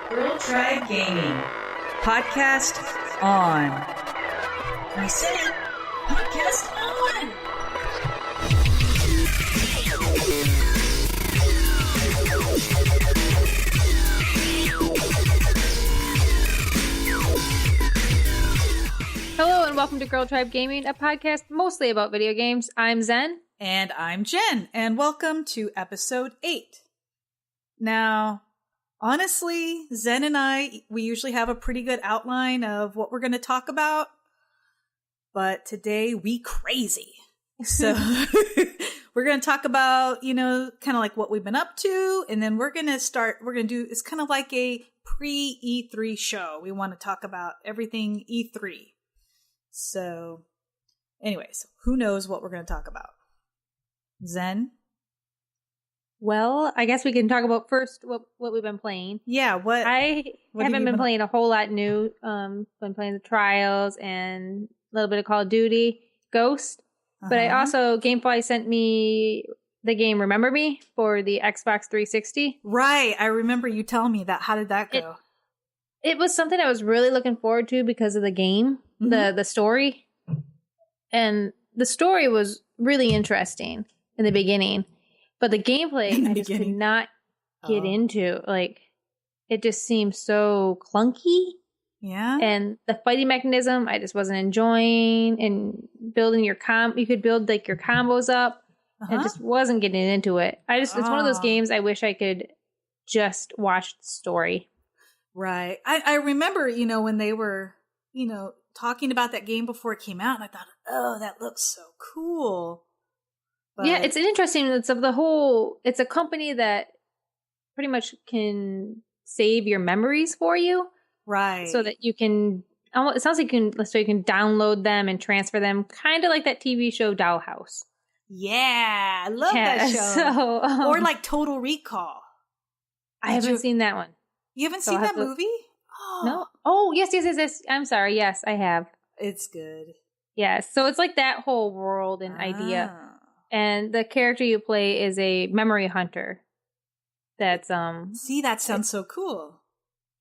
Girl Tribe Gaming. Podcast on. I said it. Podcast on. Hello and welcome to Girl Tribe Gaming, a podcast mostly about video games. I'm Zen. And I'm Jen, and welcome to episode 8. Now, honestly, Zen and I, we usually have a pretty good outline of what we're going to talk about, but today we crazy. So we're going to talk about, kind of like what we've been up to, and then we're going to do, it's kind of like a pre-E3 show. We want to talk about everything E3. So, anyways, who knows what we're going to talk about? Zen? Well, I guess we can talk about first what we've been playing. Yeah, what haven't been playing a whole lot new. Been playing the Trials and a little bit of Call of Duty, Ghost. But I also, Gamefly sent me the game Remember Me for the Xbox 360. Right, I remember you telling me that. How did that go? It was something I was really looking forward to because of the game, the story. And the story was really interesting in the beginning. But the gameplay, I just could not get into. Like, it just seemed so clunky. Yeah. And the fighting mechanism, I just wasn't enjoying. And building your you could build like your combos up. And just wasn't getting into it. It's one of those games I wish I could just watch the story. Right. I remember, when they were, talking about that game before it came out, and I thought, oh, that looks so cool. But yeah, it's interesting. It's a company that pretty much can save your memories for you. Right. So that you can, it sounds like you can download them and transfer them, kind of like that TV show Dollhouse. Yeah, I love that show. So, or like Total Recall. I haven't seen that one. You haven't seen that movie? No. Oh, yes. I'm sorry. Yes, I have. It's good. Yes. So it's like that whole world and idea. And the character you play is a memory hunter. That's See, that sounds so cool.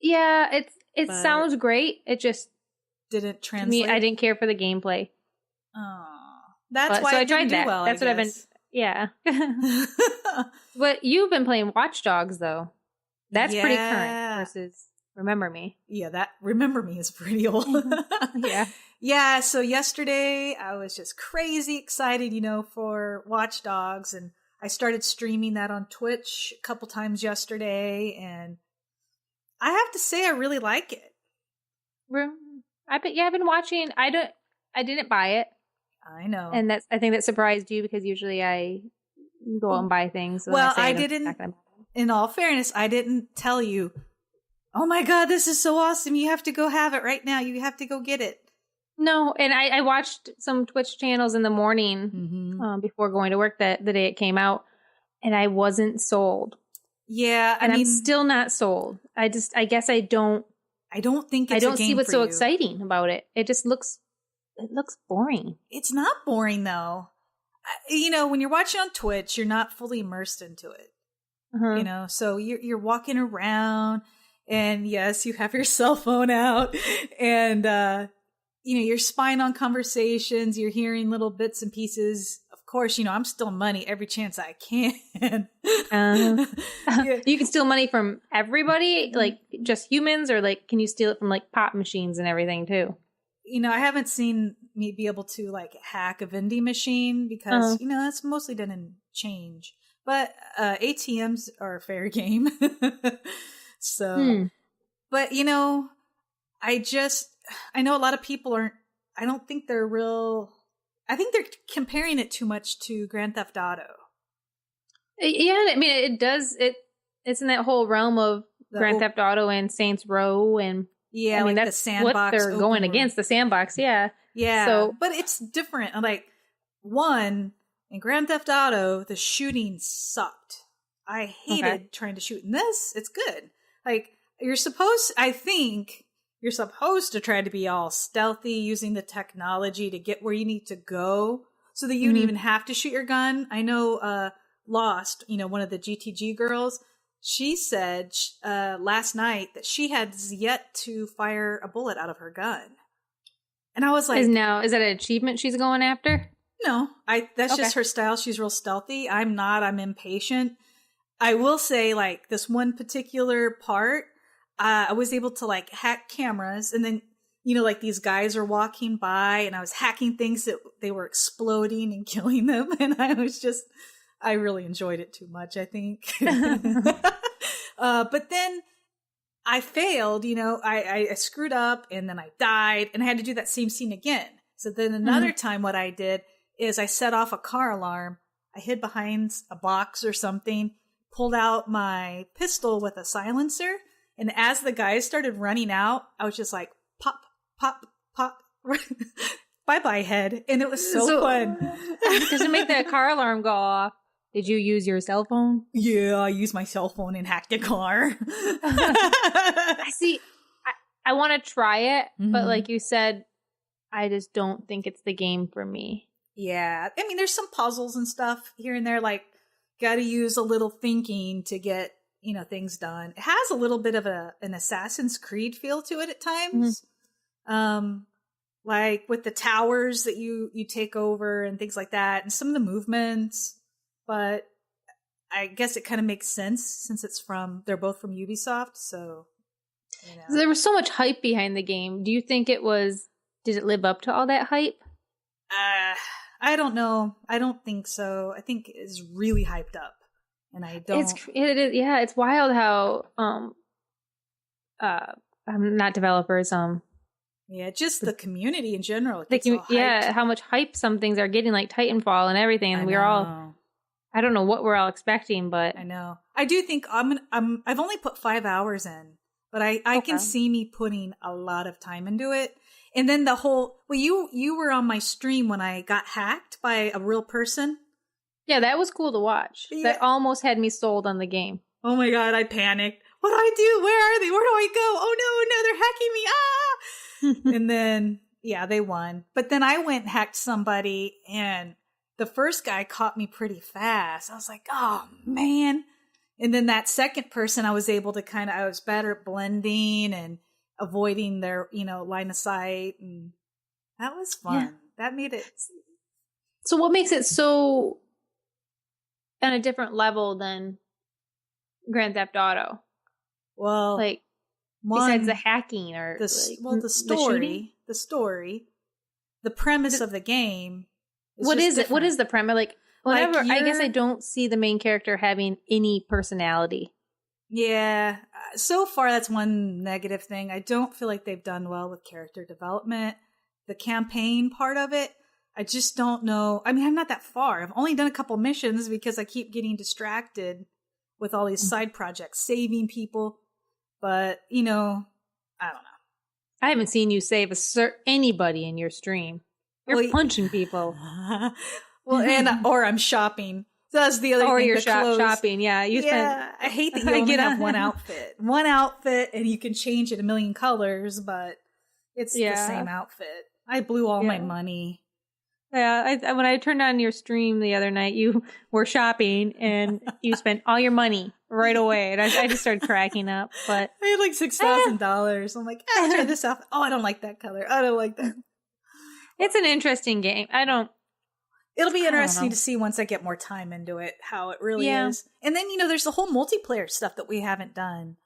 Yeah, it sounds great. It just didn't translate. To me, I didn't care for the gameplay. Oh. That's why I tried that. Well, that's what I've been. Yeah. But you've been playing Watch Dogs though. That's pretty current versus Remember Me. Yeah, that Remember Me is pretty old. Yeah. Yeah, so yesterday I was just crazy excited, for Watch Dogs, and I started streaming that on Twitch a couple times yesterday, and I have to say I really like it. I've been watching. I didn't buy it. I know. And I think that surprised you because usually I go out and buy things. Well, I didn't, in all fairness, I didn't tell you, oh my God, this is so awesome. You have to go have it right now. You have to go get it. No, and I watched some Twitch channels in the morning before going to work the day it came out, and I wasn't sold. Yeah, I'm still not sold. I guess I don't think it's I don't see what's so exciting about it. It looks boring. It's not boring though. When you're watching on Twitch, you're not fully immersed into it. So you're walking around, and yes, you have your cell phone out, and you're spying on conversations, you're hearing little bits and pieces. Of course, I'm stealing money every chance I can. You can steal money from everybody, like just humans, or like can you steal it from like pop machines and everything too? I haven't seen me be able to like hack a vending machine because, that's mostly done in change. But ATMs are a fair game. So, but I know a lot of people I don't think they're I think they're comparing it too much to Grand Theft Auto. Yeah, it's in that whole realm of Grand Theft Auto and Saints Row, and that's the sandbox what they're going against, the sandbox. Yeah. So, but it's different. Like in Grand Theft Auto, the shooting sucked. I hated trying to shoot. In this, it's good. Like I think you're supposed to try to be all stealthy using the technology to get where you need to go so that you don't even have to shoot your gun. I know Lost, one of the GTG girls, she said last night that she has yet to fire a bullet out of her gun. And I was like, is that an achievement she's going after? No, that's just her style. She's real stealthy. I'm not. I'm impatient. I will say, like, this one particular part, I was able to, like, hack cameras, and then, you know, like, these guys are walking by, and I was hacking things that they were exploding and killing them, and I really enjoyed it too much, I think. But then I failed, you know, I screwed up, and then I died, and I had to do that same scene again. So then another time what I did is I set off a car alarm, I hid behind a box or something, pulled out my pistol with a silencer, and as the guys started running out, I was just like, pop, pop, pop, bye-bye head, and it was so fun. To make that car alarm go off, did you use your cell phone? Yeah, I used my cell phone and hacked a car. I see. I want to try it, but like you said, I just don't think it's the game for me. Yeah. I mean, there's some puzzles and stuff here and there, like, got to use a little thinking to get, you know, things done. It has a little bit of an Assassin's Creed feel to it at times. Like with the towers that you take over and things like that, and some of the movements. But I guess it kind of makes sense since they're both from Ubisoft. So, you know. So there was so much hype behind the game. Do you think did it live up to all that hype? I don't know. I don't think so. I think it's really hyped up, and I don't. It is. Yeah, it's wild how not developers Yeah, just the community in general. How much hype some things are getting, like Titanfall and everything, and we're all. I don't know what we're all expecting, but I know. I do think I've only put 5 hours in, but I can see me putting a lot of time into it. And then you were on my stream when I got hacked by a real person. Yeah, that was cool to watch. Yeah. That almost had me sold on the game. Oh my God, I panicked. What do I do? Where are they? Where do I go? Oh no, they're hacking me. Ah! And then, yeah, they won. But then I went and hacked somebody, and the first guy caught me pretty fast. I was like, oh man. And then that second person, I was able to I was better at blending and avoiding their, you know, line of sight. And that was fun. Yeah. That made it. So what makes it so on a different level than Grand Theft Auto? Well, like besides the hacking or the story, the premise of the game. What is it? What is the premise? Like, whatever. I guess I don't see the main character having any personality. Yeah. So far, that's one negative thing. I don't feel like they've done well with character development. The campaign part of it, I just don't know. I mean, I'm not that far. I've only done a couple missions because I keep getting distracted with all these side projects, saving people. But, you know, I don't know. I haven't seen you save anybody in your stream. You're punching people. Well, or I'm shopping. So that's the other thing. Or you're shopping. Yeah. I hate that you only have one outfit. One outfit, and you can change it a million colors, but it's the same outfit. I blew all my money. Yeah. When I turned on your stream the other night, you were shopping and you spent all your money right away. And I just started cracking up. But I had like $6,000. I'm like, I'll try this outfit. Oh, I don't like that color. I don't like that. It's an interesting game. It'll be interesting to see once I get more time into it, how it really is. And then, you know, there's the whole multiplayer stuff that we haven't done.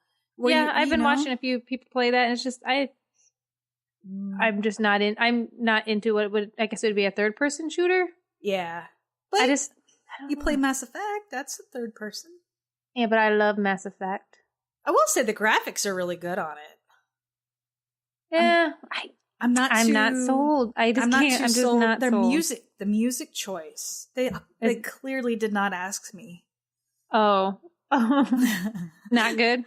I've been watching a few people play that, and it's just, I'm just not I'm not into what I guess it would be a third person shooter. Yeah. But you play Mass Effect, that's a third person. Yeah, but I love Mass Effect. I will say the graphics are really good on it. Yeah. I'm not sold. I'm just not sold. The music choice. They clearly did not ask me. Oh. Not good?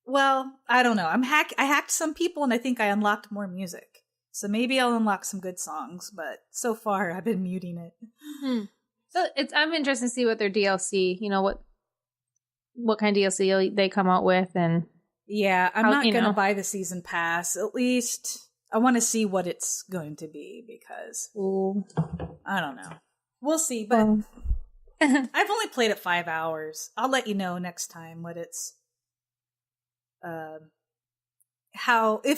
Well, I don't know. I hacked some people, and I think I unlocked more music. So maybe I'll unlock some good songs, but so far I've been muting it. So I'm interested to see what their DLC, you know, what kind of DLC they come out with, and I'm not going to buy the season pass. At least I want to see what it's going to be because I don't know. We'll see, but I've only played it 5 hours. I'll let you know next time what it's, if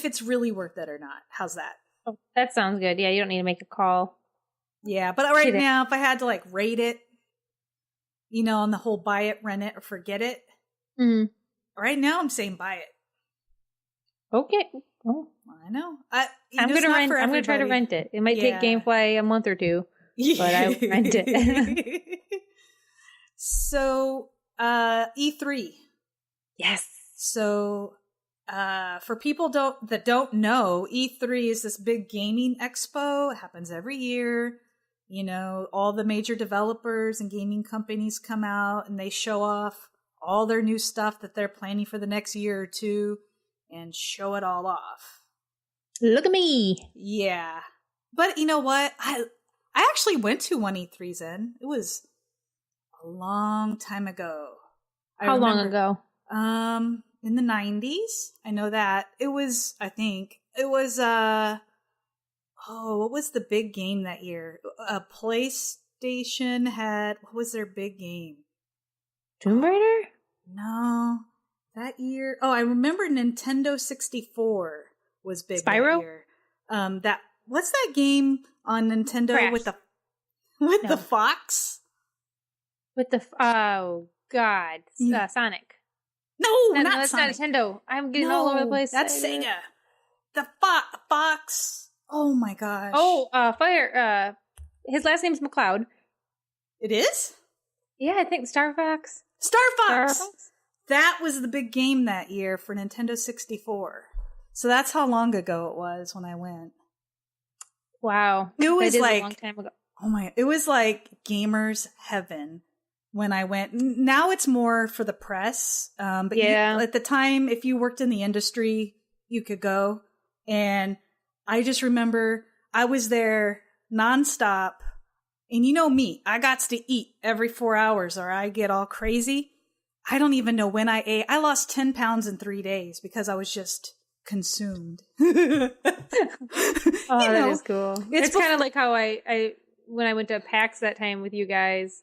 it's really worth it or not. How's that? Oh, that sounds good. Yeah, you don't need to make a call. Yeah, but right now, if I had to like rate it, on the whole buy it, rent it, or forget it, right now I'm saying buy it. Okay. Oh. I know. I'm gonna try to rent it. It might take GameFly a month or two, but I will rent it. So, E3. Yes. So, for people that don't know, E3 is this big gaming expo. It happens every year. All the major developers and gaming companies come out and they show off all their new stuff that they're planning for the next year or two and show it all off. Look at me. Yeah. But you know what? I actually went to one E3, Zen. It was a long time ago. How long ago? In the 90s. I know that. What was the big game that year? PlayStation had, what was their big game? Tomb Raider? No. That year. Oh, I remember Nintendo 64 was big Spyro? that year. What's that game on Nintendo Crash. with the fox? With the oh god, Sonic. No, not that's Sonic. Not Nintendo. I'm getting all over the place. That's Sega. The fox. Oh my gosh. Oh, Fire. His last name's McCloud. It is? Yeah, I think Star Fox. Star Fox. That was the big game that year for Nintendo 64. So that's how long ago it was when I went. Wow. It was like a long time ago. Oh my, it was like gamers heaven when I went. Now it's more for the press. But at the time, if you worked in the industry, you could go. And I just remember I was there nonstop. And you know me, I got to eat every 4 hours or I get all crazy. I don't even know when I ate. I lost 10 pounds in 3 days because I was just consumed. That is cool. It's kind of like how I when I went to PAX that time with you guys.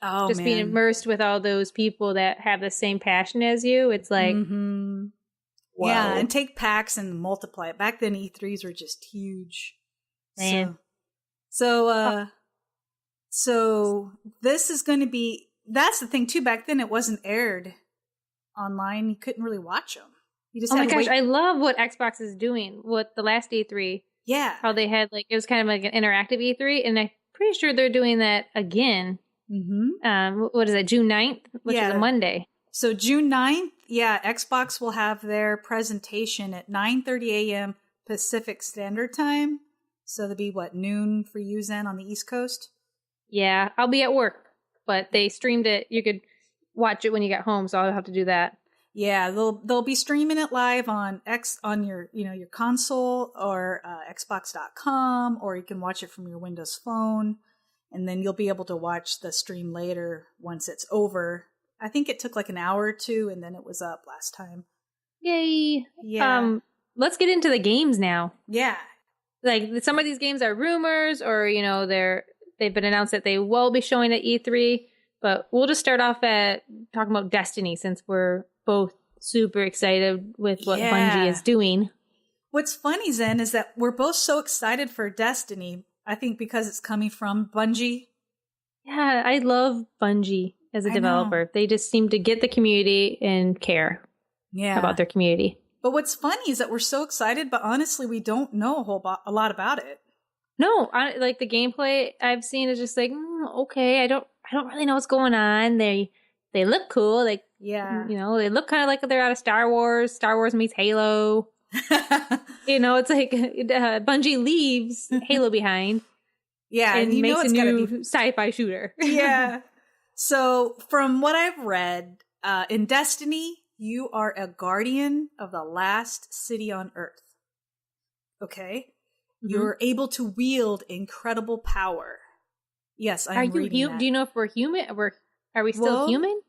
Oh, just being immersed with all those people that have the same passion as you. It's like, yeah, and take PAX and multiply it. Back then, E3s were just huge. Man. So this is going to be. That's the thing too. Back then, it wasn't aired online. You couldn't really watch them. You just oh had my to gosh, wait. I love what Xbox is doing with the last E3. Yeah, how they had it was kind of like an interactive E3, and I'm pretty sure they're doing that again. What is it, June 9th, which is a Monday. So June 9th, Xbox will have their presentation at 9:30 a.m. Pacific Standard Time. So that'll be noon for you, Zen, on the East Coast? Yeah, I'll be at work, but they streamed it. You could watch it when you get home, so I'll have to do that. Yeah, they'll be streaming it live on your your console or Xbox.com, or you can watch it from your Windows phone, and then you'll be able to watch the stream later once it's over. I think it took like an hour or two, and then it was up last time. Yay! Yeah. Let's get into the games now. Yeah, like some of these games are rumors, or they've been announced that they will be showing at E3. But we'll just start off at talking about Destiny, since we're both super excited with what Bungie is doing. What's funny, Zen, is that we're both so excited for Destiny. I think because it's coming from Bungie. Yeah, I love Bungie as a developer. They just seem to get the community and care about their community. But what's funny is that we're so excited, but honestly, we don't know a lot about it. No, like the gameplay I've seen is just like, okay, I don't really know what's going on. They look cool, like they look kind of like they're out of Star Wars. Star Wars meets Halo. It's like Bungie leaves Halo behind. Yeah, and makes a new sci-fi shooter. Yeah. So from what I've read, in Destiny, you are a guardian of the last city on Earth. Okay? You're able to wield incredible power. Yes, I'm reading that. Do you know if we're human? Are we still human?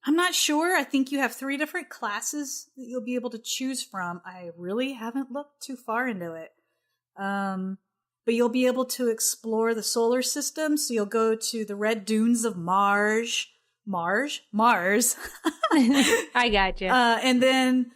I'm not sure. I think you have 3 different classes that you'll be able to choose from. I really haven't looked too far into it. but you'll be able to explore the solar system. So you'll go to the red dunes of Mars. I got you. And then